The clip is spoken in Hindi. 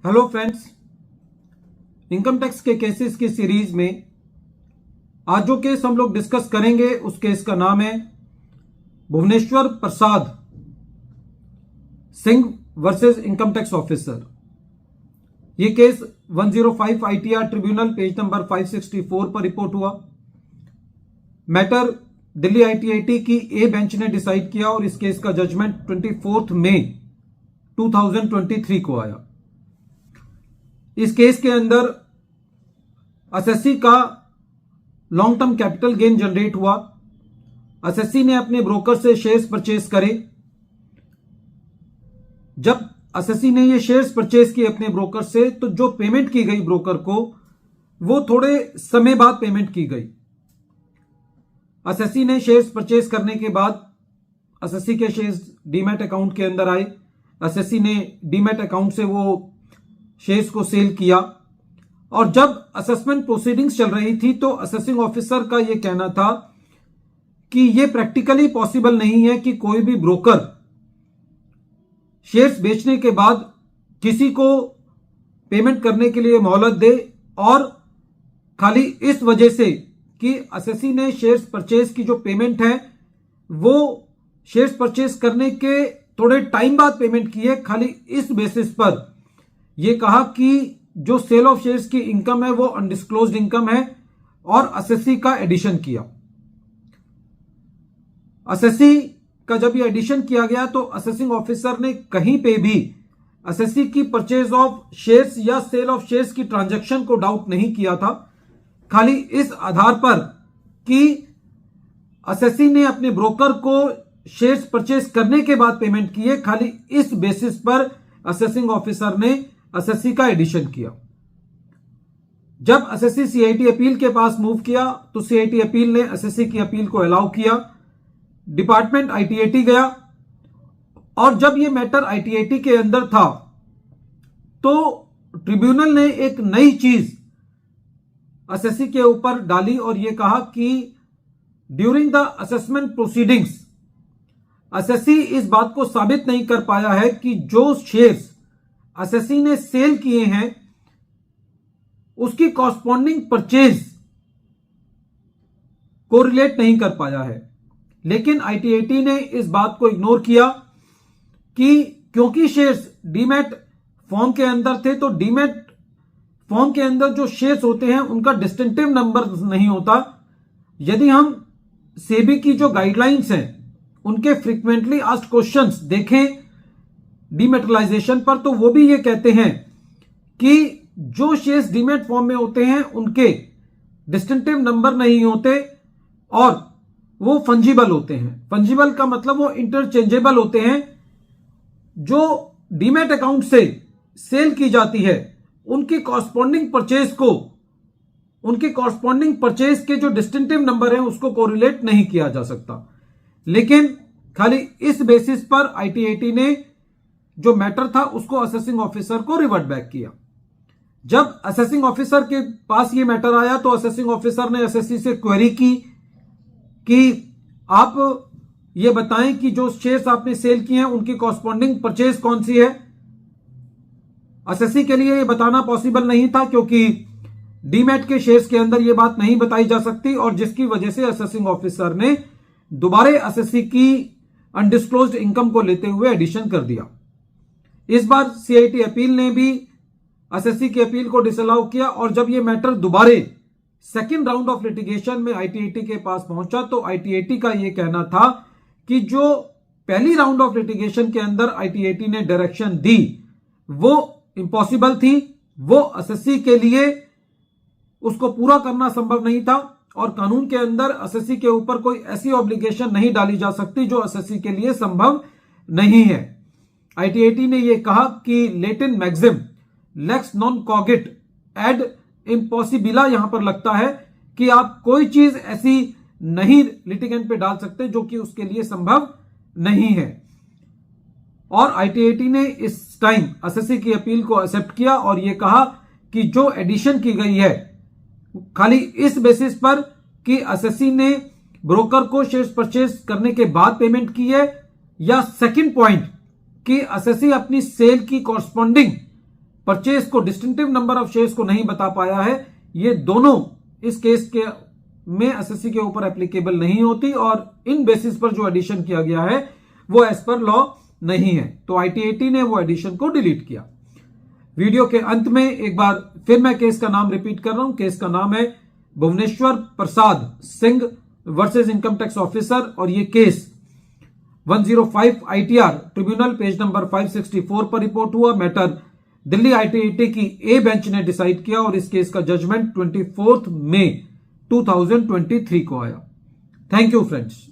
हेलो फ्रेंड्स, इनकम टैक्स के केसेस की सीरीज में आज जो केस हम लोग डिस्कस करेंगे उस केस का नाम है Bhuvneshwar Prasad Singh versus income tax officer. यह case 105 ITR tribunal page number 564 पर रिपोर्ट हुआ। मैटर दिल्ली ITAT की ए बेंच ने डिसाइड किया और इस केस का जजमेंट 24 मई 2023 को आया। इस केस के अंदर एसएससी का long term capital gain generate हुआ। एसएससी ने अपने ब्रोकर से शेयर्स परचेज करे। जब एसएससी ने ये शेयर्स परचेज किए अपने ब्रोकर से, तो जो पेमेंट की गई ब्रोकर को वो थोड़े समय बाद पेमेंट की गई। एसएससी ने शेयर्स परचेज करने के बाद एसएससी के शेयर्स डीमैट अकाउंट के अंदर आए। एसएससी ने डीमैट अकाउंट से वो शेयर्स को सेल किया और जब असेसमेंट प्रोसीडिंग्स चल रही थी तो असेसिंग ऑफिसर का यह कहना था कि यह प्रैक्टिकली पॉसिबल नहीं है कि कोई भी ब्रोकर शेयर्स बेचने के बाद किसी को पेमेंट करने के लिए मोहलत दे, और खाली इस वजह से कि एसएससी ने शेयर्स परचेज की जो पेमेंट है वो शेयर्स परचेज करने के थोड़े टाइम बाद पेमेंट की है। खाली इस बेसिस पर यह कहा कि जो सेल ऑफ शेयर्स की इनकम है वो अनडिस्क्लोज्ड इनकम है और एसएससी का एडिशन किया। एसएससी का जब ये एडिशन किया गया तो असेसिंग ऑफिसर ने कहीं पे भी एसएससी की परचेज ऑफ शेयर्स या सेल ऑफ शेयर्स की ट्रांजैक्शन को डाउट नहीं किया था। खाली इस आधार पर कि एसएससी ने अपने ब्रोकर को शेयर्स परचेज करने के बाद पेमेंट की है, खाली इस बेसिस पर असेसिंग ऑफिसर ने एसएससी का एडिशन किया। जब एसएससी सीआईटी अपील के पास मूव किया तो सीआईटी अपील ने एसएससी की अपील को अलाउ किया। डिपार्टमेंट आईटीएटी गया और जब यह मैटर आईटीएटी के अंदर था तो ट्रिब्यूनल ने एक नई चीज एसएससी के ऊपर डाली और यह कहा कि during the assessment proceedings SSC इस बात को साबित नहीं कर पाया है कि जो शेयर्स एसएससी ने सेल किए हैं उसकी कॉरस्पॉन्डिंग परचेज कोरिलेट नहीं कर पाया है। लेकिन आईटीएटी ने इस बात को इग्नोर किया कि क्योंकि शेयर्स डीमैट फॉर्म के अंदर थे तो डीमैट फॉर्म के अंदर जो शेयर्स होते हैं उनका डिस्टिंक्टिव नंबर नहीं होता। यदि हम सेबी की जो गाइडलाइंस हैं उनके फ्रीक्वेंटली आस्क्ड क्वेश्चंस देखें डीमेटलाइजेशन पर, तो वो भी ये कहते हैं कि जो शेयर्स डीमेट फॉर्म में होते हैं उनके डिस्टिंक्टिव नंबर नहीं होते और वो फंजिबल होते हैं। फंजिबल का मतलब वो इंटरचेंजेबल होते हैं। जो डीमेट अकाउंट से सेल की जाती है उनकी कॉरस्पॉन्डिंग परचेज के जो डिस्टिंक्टिव नंबर है उसको कोरिलेट नहीं किया जा सकता। लेकिन खाली इस बेसिस पर आईटीएटी ने जो मैटर था उसको असेसिंग ऑफिसर को रिवर्ट बैक किया। जब असेसिंग ऑफिसर के पास ये मैटर आया तो असेसिंग ऑफिसर ने एसएससी से क्वेरी की कि आप ये बताएं कि जो शेयर्स आपने सेल किए हैं उनकी कॉरस्पॉन्डिंग परचेज कौन सी है। एसएससी के लिए ये बताना पॉसिबल नहीं था क्योंकि डीमैट के शेयर्स के अंदर ये बात नहीं बताई जा सकती, और जिसकी वजह से असेसिंग ऑफिसर ने दोबारा एसएससी की अनडिस्क्लोज्ड इनकम को लेते हुए एडिशन कर दिया। इस बार सीआईटी अपील ने भी एसएससी की अपील को डिसअलाउ किया और जब यह मैटर दोबारा सेकेंड राउंड ऑफ लिटिगेशन में आईटीएटी के पास पहुंचा तो आईटीएटी का यह कहना था कि जो पहली राउंड ऑफ लिटिगेशन के अंदर आईटीएटी ने डायरेक्शन दी वो इम्पॉसिबल थी, वो एसएससी के लिए उसको पूरा करना संभव नहीं था और कानून के अंदर एसएससी के ऊपर कोई ऐसी ऑब्लिगेशन नहीं डाली जा सकती जो एसएससी के लिए संभव नहीं है। आईटीएटी ने यह कहा कि Latin maxim lex non cogit ad impossibilia यहां पर लगता है कि आप कोई चीज ऐसी नहीं लिटिगेंट पे डाल सकते जो कि उसके लिए संभव नहीं है। और आईटीएटी ने इस टाइम एसएससी की अपील को एक्सेप्ट किया और यह कहा कि जो एडिशन की गई है खाली इस बेसिस पर कि एसएससी ने ब्रोकर को शेयर्स परचेज करने के बाद पेमेंट की है, या सेकंड पॉइंट कि एसएससी अपनी सेल की कॉरस्पॉन्डिंग परचेज को, डिस्टिंक्टिव नंबर ऑफ शेयर्स को नहीं बता पाया है, ये दोनों इस केस के में एसएससी के ऊपर एप्लीकेबल नहीं होती और इन बेसिस पर जो एडिशन किया गया है वो एज पर लॉ नहीं है। तो IT18 ने वो एडिशन को डिलीट किया। वीडियो के अंत में एक बार फिर मैं केस का नाम रिपीट कर रहा हूं। केस का नाम है Bhuvneshwar Prasad Singh versus income tax officer और ये case 105 ITR tribunal page number 564 पर रिपोर्ट हुआ। मैटर दिल्ली IT18 की ए बेंच ने डिसाइड किया और इस केस का जजमेंट 24 मई 2023 को आया। Thank you friends.